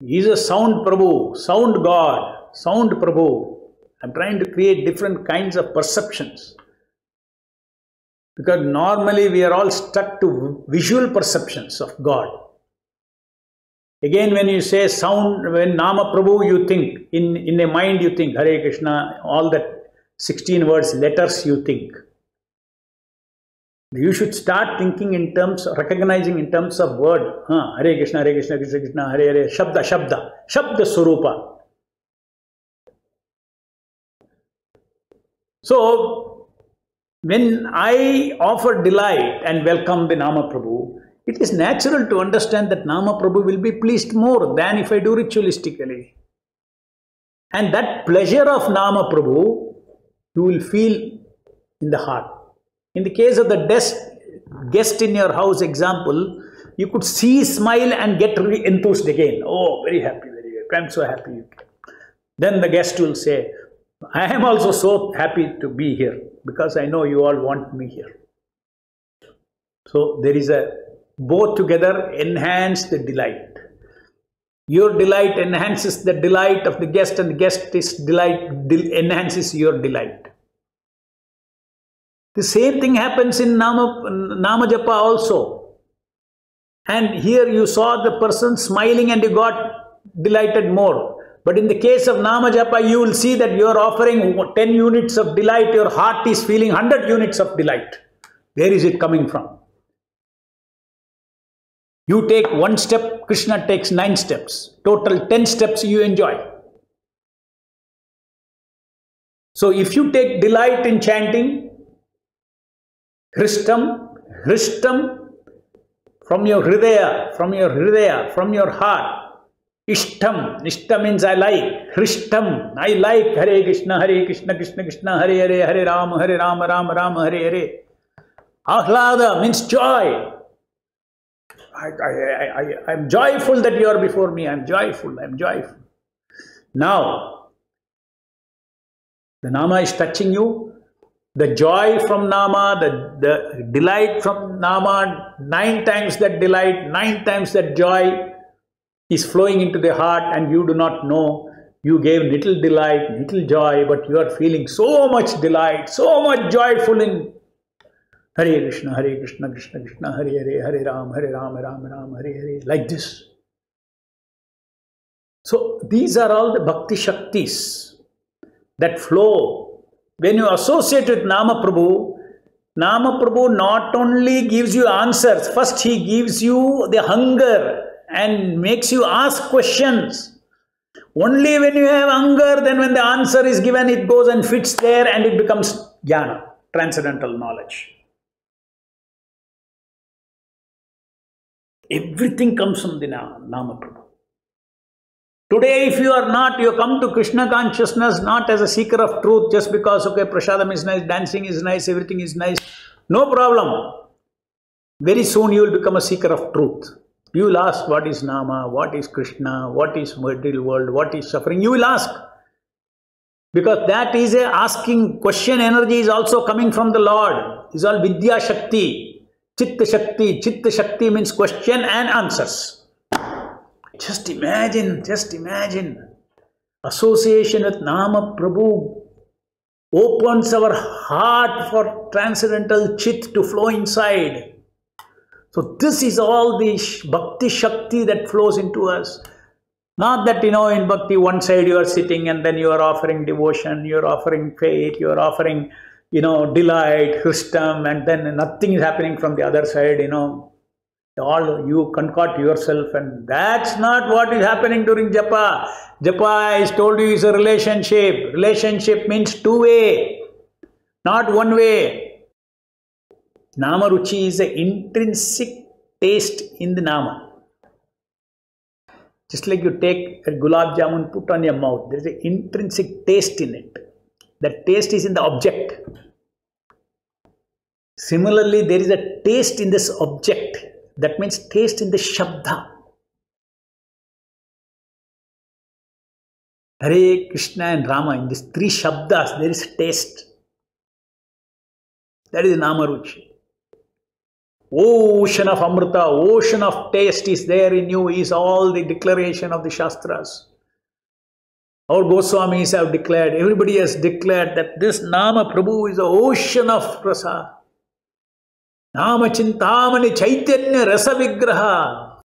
He is a sound Prabhu, sound God, sound Prabhu. I'm trying to create different kinds of perceptions. Because normally we are all stuck to visual perceptions of God. Again, when you say sound, when Nama Prabhu, you think, in a mind you think, Hare Krishna, all that 16 words, letters you think. You should start thinking in terms, recognizing in terms of word. Hare Krishna, Krishna Krishna, Hare Hare, Shabda, Shabda, Shabda Swarupa. So, when I offer delight and welcome the Nama Prabhu, it is natural to understand that Nama Prabhu will be pleased more than if I do ritualistically. And that pleasure of Nama Prabhu, you will feel in the heart. In the case of the guest in your house example, you could see, smile and get really enthused again. Oh, very happy, very happy. I'm so happy. Then the guest will say, I am also so happy to be here because I know you all want me here. So there is both together enhance the delight. Your delight enhances the delight of the guest, and the guest's delight enhances your delight. The same thing happens in Nama Japa also. And here you saw the person smiling and you got delighted more. But in the case of Nama Japa, you will see that you are offering 10 units of delight, your heart is feeling 100 units of delight. Where is it coming from? You take one step, Krishna takes 9 steps. Total 10 steps you enjoy. So if you take delight in chanting, Hristam, from your hridaya, from your heart. Ishtam means I like. Hristam, I like Hare Krishna, Krishna Krishna, Hare Hare, Hare Rama, Rama Rama, Hare Hare. Ahlada means joy. I'm joyful that you are before me. I'm joyful. Now, the Nama is touching you. The joy from Nama, the delight from Nama, 9 times that delight, 9 times that joy is flowing into the heart, and you do not know. You gave little delight, little joy, but you are feeling so much delight, so much joyful in Hare Krishna, Krishna Krishna, Hare Hare, Hare Rama, Rama Hare Hare, like this. So these are all the Bhakti Shaktis that flow. When you associate with Nama Prabhu not only gives you answers, first he gives you the hunger and makes you ask questions. Only when you have hunger, then when the answer is given, it goes and fits there and it becomes jnana, transcendental knowledge. Everything comes from the Nama Prabhu. Today, if you are not, you come to Krishna consciousness not as a seeker of truth, just because, okay, prasadam is nice, dancing is nice, everything is nice. No problem. Very soon you will become a seeker of truth. You will ask, what is Nama, what is Krishna, what is material world, what is suffering? You will ask. Because that is a asking question energy is also coming from the Lord. It's all Vidya Shakti, Chitta Shakti. Chitta Shakti means question and answers. Just imagine. Association with Nama Prabhu opens our heart for transcendental Chit to flow inside. So this is all the Bhakti Shakti that flows into us. Not that, in Bhakti, one side you are sitting and then you are offering devotion, you are offering faith, you are offering, delight, Hristam, and then nothing is happening from the other side, all you concoct yourself, and that's not what is happening during Japa. Japa, I told you, is a relationship. Relationship means two-way, not one way. Nama Ruchi is an intrinsic taste in the Nama. Just like you take a gulab jamun, put on your mouth, there is an intrinsic taste in it. That taste is in the object. Similarly, there is a taste in this object. That means taste in the Shabda. Hare, Krishna and Rama, in these 3 Shabdas, there is taste. That is Nama Ruchi. Ocean of Amrita, ocean of taste is there in you, is all the declaration of the Shastras. Our Goswamis have declared, everybody has declared that this Nama Prabhu is the ocean of rasa. Nama Chintamani Chaitanya Rasa Vigraha.